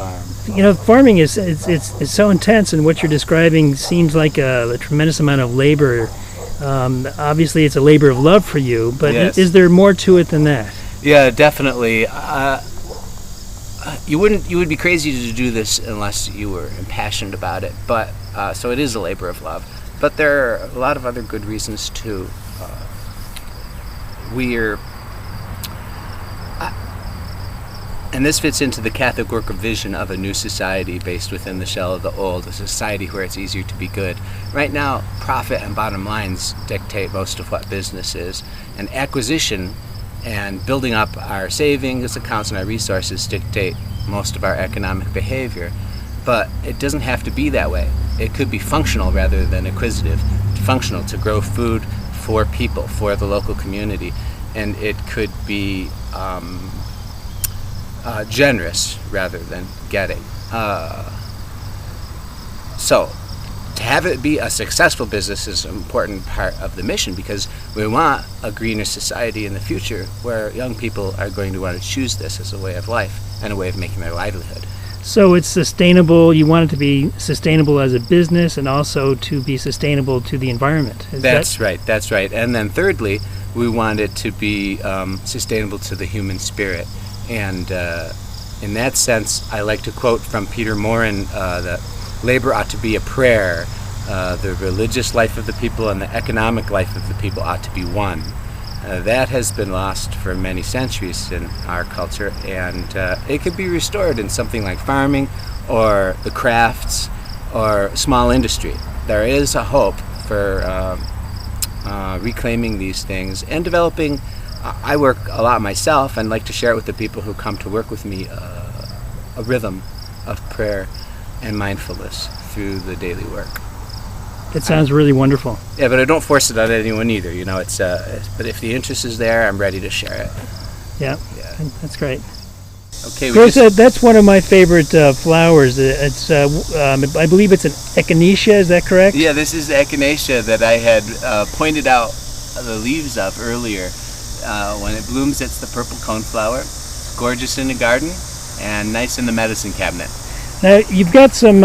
farm. Farming is it's so intense, and what you're describing seems like a tremendous amount of labor. Obviously, it's a labor of love for you, but yes. Is there more to it than that? Yeah, definitely. You would be crazy to do this unless you were impassioned about it. But so it is a labor of love. But there are a lot of other good reasons too. And this fits into the Catholic work of vision of a new society based within the shell of the old, a society where it's easier to be good. Right now, profit and bottom lines dictate most of what business is, and acquisition and building up our savings accounts and our resources dictate most of our economic behavior. But it doesn't have to be that way. It could be functional rather than acquisitive. Functional, to grow food for people, for the local community. And it could be generous rather than getting. So to have it be a successful business is an important part of the mission, because we want a greener society in the future where young people are going to want to choose this as a way of life and a way of making their livelihood. So it's sustainable. You want it to be sustainable as a business and also to be sustainable to the environment. That's right. And then thirdly, we want it to be sustainable to the human spirit. And in that sense, I like to quote from Peter Morin that labor ought to be a prayer. The religious life of the people and the economic life of the people ought to be one. That has been lost for many centuries in our culture, and it could be restored in something like farming or the crafts or small industry. There is a hope for reclaiming these things and developing. I work a lot myself and like to share it with the people who come to work with me, a rhythm of prayer and mindfulness through the daily work. It sounds really wonderful. Yeah, but I don't force it on anyone either. It's but if the interest is there, I'm ready to share it. Yeah. That's great. Okay, Chris, that's one of my favorite flowers. It's I believe it's an echinacea. Is that correct? Yeah, this is the echinacea that I had pointed out the leaves of earlier. When it blooms, it's the purple coneflower. Gorgeous in the garden and nice in the medicine cabinet. Now, you've got some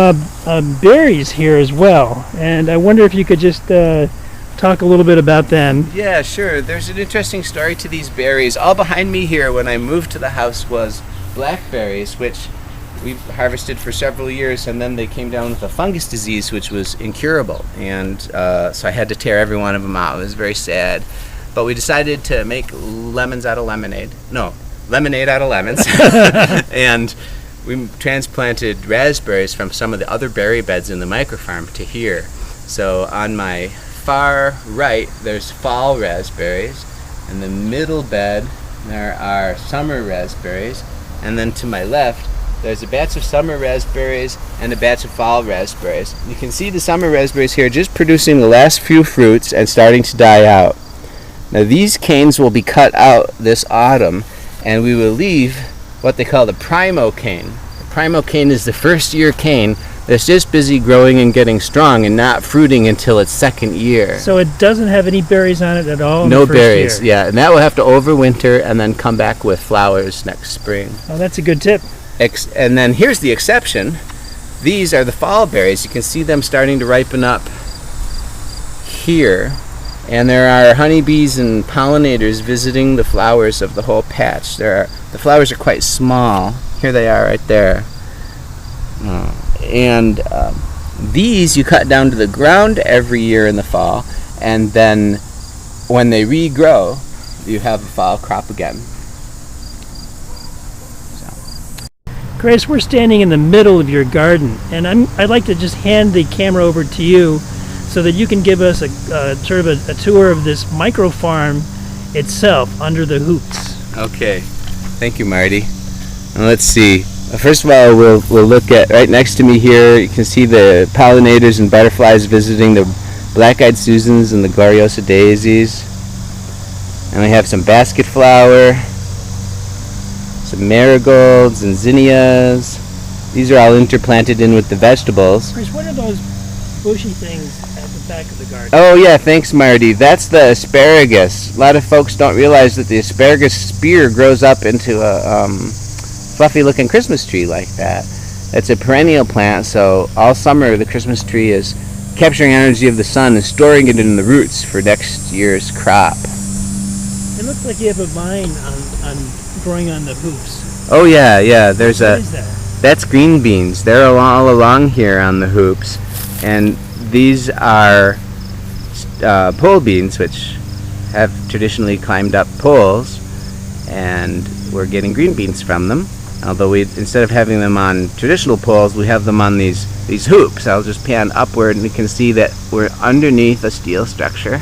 berries here as well, and I wonder if you could just talk a little bit about them. Yeah, sure. There's an interesting story to these berries. All behind me here when I moved to the house was blackberries, which we've harvested for several years, and then they came down with a fungus disease which was incurable, and so I had to tear every one of them out. It was very sad. But we decided to make lemons out of lemonade. No, lemonade out of lemons. And we transplanted raspberries from some of the other berry beds in the microfarm to here. So on my far right, there's fall raspberries. In the middle bed, there are summer raspberries. And then to my left, there's a batch of summer raspberries and a batch of fall raspberries. You can see the summer raspberries here just producing the last few fruits and starting to die out. Now these canes will be cut out this autumn, and we will leave what they call the primo cane. The primo cane is the first year cane that's just busy growing and getting strong and not fruiting until its second year. So it doesn't have any berries on it at all? No berries, yeah. And that will have to overwinter and then come back with flowers next spring. Oh, that's a good tip. And then here's the exception. These are the fall berries. You can see them starting to ripen up here. And there are honeybees and pollinators visiting the flowers of the whole patch. The flowers are quite small. Here they are right there. And these you cut down to the ground every year in the fall, and then when they regrow, you have a fall crop again. Grace, we're standing in the middle of your garden, and I'd like to just hand the camera over to you so that you can give us a sort of a tour of this microfarm itself under the hoops. Okay, thank you, Marty. Now, let's see. First of all, we'll look at right next to me here. You can see the pollinators and butterflies visiting the black-eyed Susans and the Gloriosa daisies. And we have some basket flower, some marigolds and zinnias. These are all interplanted in with the vegetables. Chris, what are those bushy things at the back of the garden? Oh yeah, thanks Marty. That's the asparagus. A lot of folks don't realize that the asparagus spear grows up into a fluffy looking Christmas tree like that. It's a perennial plant, so all summer the Christmas tree is capturing energy of the sun and storing it in the roots for next year's crop. It looks like you have a vine on growing on the hoops. Oh yeah. There's What is that? That's green beans. They're all along here on the hoops, and these are pole beans, which have traditionally climbed up poles, and we're getting green beans from them. Although instead of having them on traditional poles, we have them on these hoops. I'll just pan upward, and you can see that we're underneath a steel structure,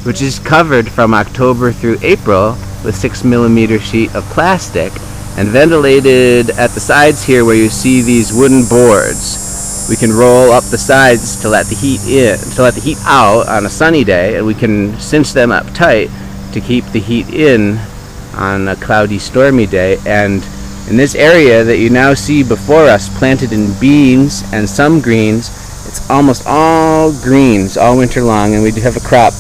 which is covered from October through April with 6mm sheet of plastic, and ventilated at the sides here where you see these wooden boards. We can roll up the sides to let the heat out on a sunny day, and we can cinch them up tight to keep the heat in on a cloudy, stormy day. And in this area that you now see before us, planted in beans and some greens, it's almost all greens all winter long, and we do have a crop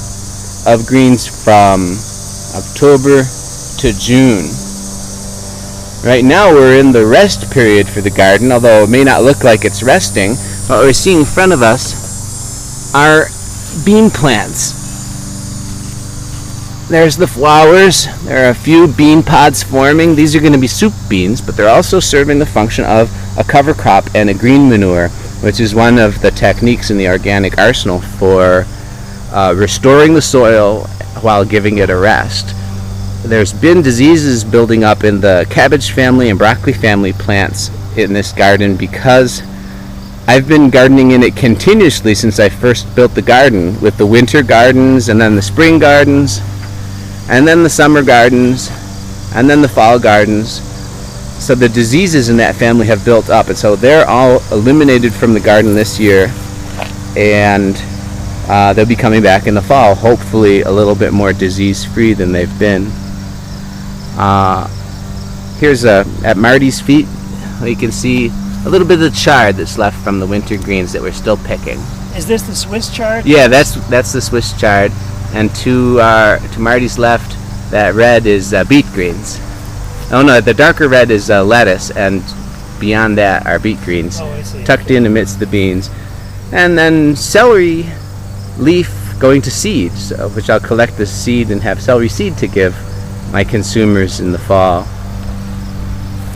of greens from October to June. Right now we're in the rest period for the garden, although it may not look like it's resting. What we're seeing in front of us are bean plants. There's the flowers. There are a few bean pods forming. These are going to be soup beans, but they're also serving the function of a cover crop and a green manure, which is one of the techniques in the organic arsenal for restoring the soil while giving it a rest. There's been diseases building up in the cabbage family and broccoli family plants in this garden because I've been gardening in it continuously since I first built the garden, with the winter gardens and then the spring gardens and then the summer gardens and then the fall gardens. So the diseases in that family have built up, and so they're all eliminated from the garden this year, and they'll be coming back in the fall, hopefully a little bit more disease-free than they've been. Here's at Marty's feet, you can see a little bit of the chard that's left from the winter greens that we're still picking. Is this the Swiss chard? Yeah, that's the Swiss chard. And to Marty's left, that red is beet greens. Oh no, the darker red is lettuce, and beyond that are beet greens, tucked in amidst the beans. And then celery leaf going to seed, which I'll collect the seed and have celery seed to give my consumers in the fall.